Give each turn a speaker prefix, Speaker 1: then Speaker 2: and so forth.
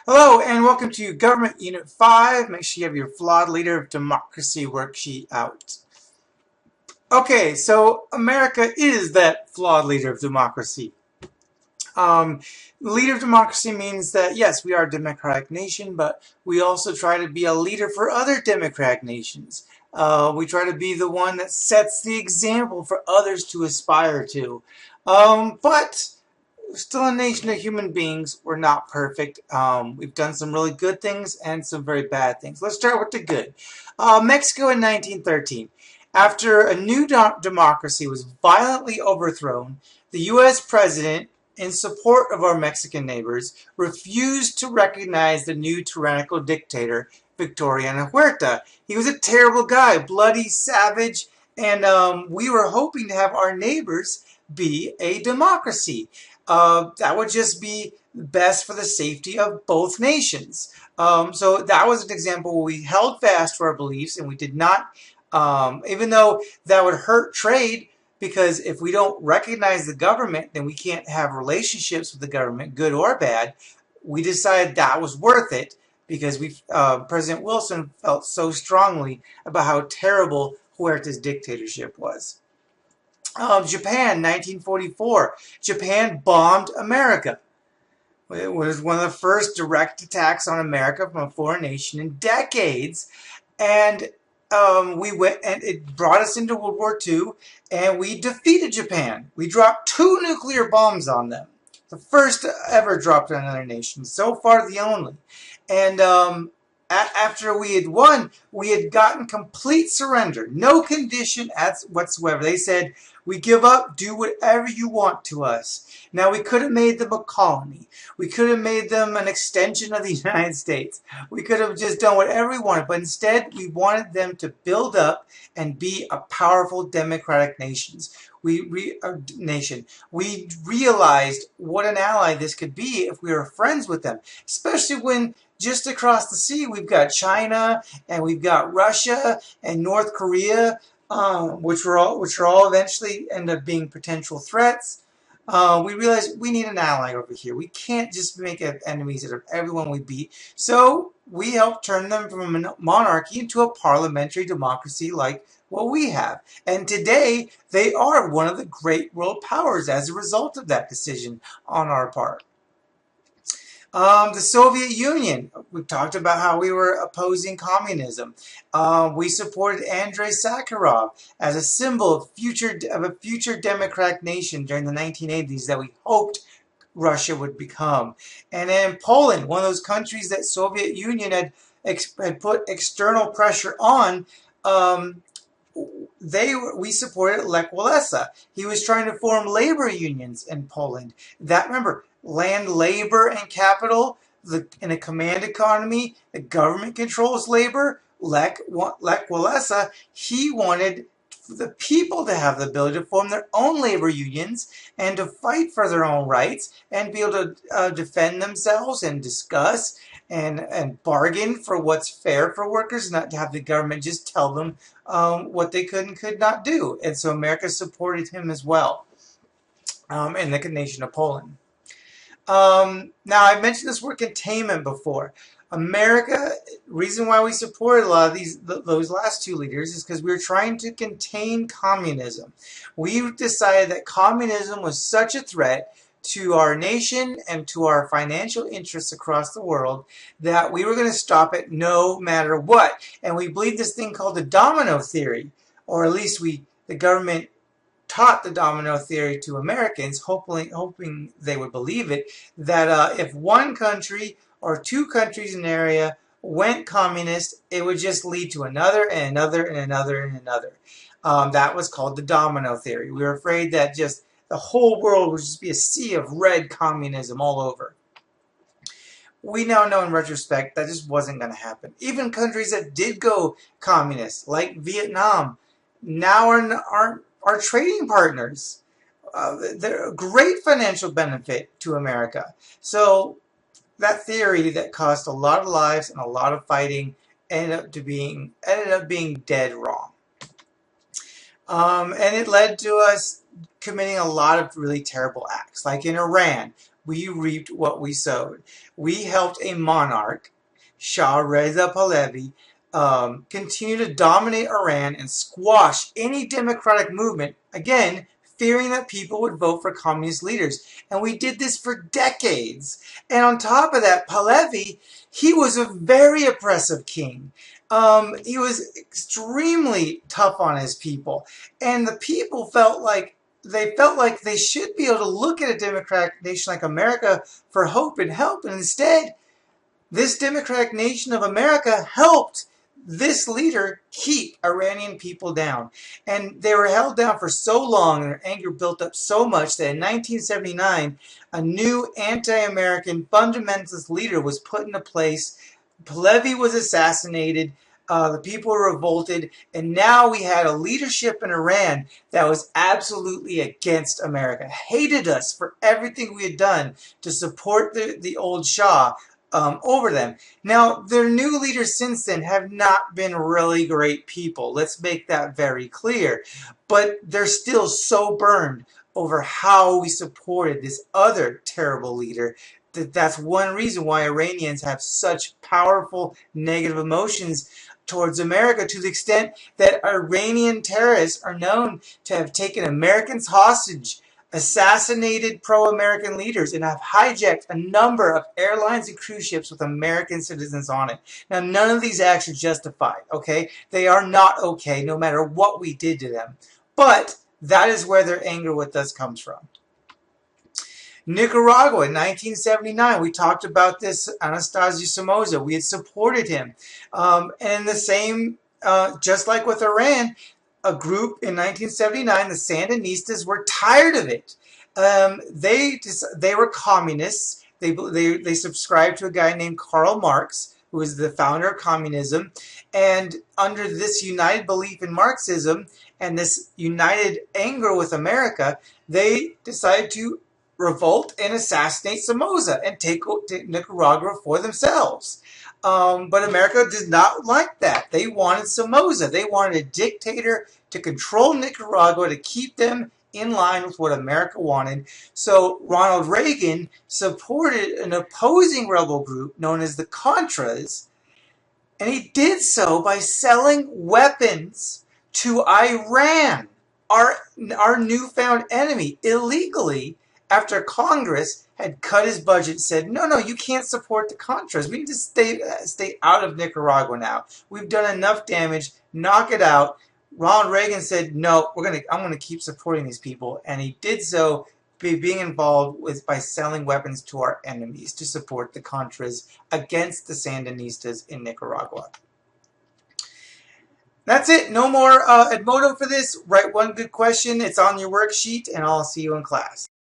Speaker 1: Hello and welcome to Government Unit 5. Make sure you have your Flawed Leader of Democracy worksheet out. Okay, so America is that flawed leader of democracy. Um, Leader of democracy means that, yes, we are a democratic nation, but we also try to be a leader for other democratic nations. We try to be the one that sets the example for others to aspire to. But still a nation of human beings. We're not perfect. We've done some really good things and some very bad things. Let's start with the good. Mexico in 1913. After a new democracy was violently overthrown, the U.S. president, in support of our Mexican neighbors, refused to recognize the new tyrannical dictator, Victoriano Huerta. He was a terrible guy, bloody, savage, and we were hoping to have our neighbors be a democracy. That would just be best for the safety of both nations. So that was an example where we held fast to our beliefs and we did not, even though that would hurt trade, because if we don't recognize the government, then we can't have relationships with the government, good or bad. We decided that was worth it because President Wilson felt so strongly about how terrible Huerta's dictatorship was. Japan, 1944. Japan bombed America. It was one of the first direct attacks on America from a foreign nation in decades. And we went, and it brought us into World War II, and we defeated Japan. We dropped 2 nuclear bombs on them. The first ever dropped on another nation. So far, the only. And after we had won, we had gotten complete surrender. No condition whatsoever. They said, we give up, do whatever you want to us. Now, we could have made them a colony. We could have made them an extension of the United States. We could have just done whatever we wanted. But instead, we wanted them to build up and be a powerful democratic nation. We realized what an ally this could be if we were friends with them, especially when just across the sea we've got China and we've got Russia and North Korea, which are all eventually end up being potential threats. We realized we need an ally over here. We can't just make enemies out of everyone we beat. So we helped turn them from a monarchy into a parliamentary democracy like what we have. And today, they are one of the great world powers as a result of that decision on our part. The Soviet Union, we talked about how we were opposing communism. We supported Andrei Sakharov as a symbol of a future democratic nation during the 1980s that we hoped Russia would become. And then Poland, one of those countries that Soviet Union had put external pressure on, we supported Lech Walesa. He was trying to form labor unions in Poland. Remember, land, labor, and capital. In a command economy, the government controls labor. Lech Walesa, he wanted the people to have the ability to form their own labor unions and to fight for their own rights and be able to defend themselves and discuss and bargain for what's fair for workers, not to have the government just tell them what they could and could not do. And so America supported him as well, and the nation of Poland. Now, I mentioned this word containment before. America, reason why we supported a lot of those last 2 leaders is because we were trying to contain communism. We decided that communism was such a threat to our nation and to our financial interests across the world that we were going to stop it no matter what. And we believed this thing called the domino theory, or at least the government taught the domino theory to Americans, hoping they would believe it, that if one country or 2 countries in an area went communist, it would just lead to another and another and another and another. That was called the domino theory. We were afraid that just the whole world would just be a sea of red communism all over. We now know in retrospect that just wasn't going to happen. Even countries that did go communist, like Vietnam, now aren't our trading partners. They're a great financial benefit to America. So that theory that cost a lot of lives and a lot of fighting ended up being dead wrong. And it led to us committing a lot of really terrible acts, like in Iran, we reaped what we sowed. We helped a monarch, Shah Reza Pahlavi, continue to dominate Iran and squash any democratic movement, again, fearing that people would vote for communist leaders. And we did this for decades. And on top of that, Pahlavi, he was a very oppressive king. He was extremely tough on his people. And the people felt like they should be able to look at a democratic nation like America for hope and help. And instead, this democratic nation of America helped this leader keep Iranian people down. And they were held down for so long and their anger built up so much that in 1979, a new anti-American fundamentalist leader was put into place. Pahlavi was assassinated. The people revolted, and now we had a leadership in Iran that was absolutely against America, hated us for everything we had done to support the old Shah over them. Now, their new leaders since then have not been really great people. Let's make that very clear. But they're still so burned over how we supported this other terrible leader. That's one reason why Iranians have such powerful negative emotions towards America, to the extent that Iranian terrorists are known to have taken Americans hostage, assassinated pro-American leaders, and have hijacked a number of airlines and cruise ships with American citizens on it. Now, none of these acts are justified, okay? They are not okay, no matter what we did to them. But that is where their anger with us comes from. Nicaragua in 1979, we talked about this, Anastasio Somoza. We had supported him. And the same, just like with Iran, a group in 1979, the Sandinistas, were tired of it. They were communists. They subscribed to a guy named Karl Marx, who was the founder of communism. And under this united belief in Marxism and this united anger with America, they decided to revolt and assassinate Somoza and take Nicaragua for themselves. But America did not like that. They wanted Somoza. They wanted a dictator to control Nicaragua, to keep them in line with what America wanted. So Ronald Reagan supported an opposing rebel group known as the Contras, and he did so by selling weapons to Iran, our newfound enemy, illegally, after Congress had cut his budget and said, no, you can't support the Contras. We need to stay out of Nicaragua now. We've done enough damage. Knock it out. Ronald Reagan said, no, I'm gonna keep supporting these people. And he did so by being involved by selling weapons to our enemies to support the Contras against the Sandinistas in Nicaragua. That's it. No more ad modem for this. Write one good question. It's on your worksheet, and I'll see you in class.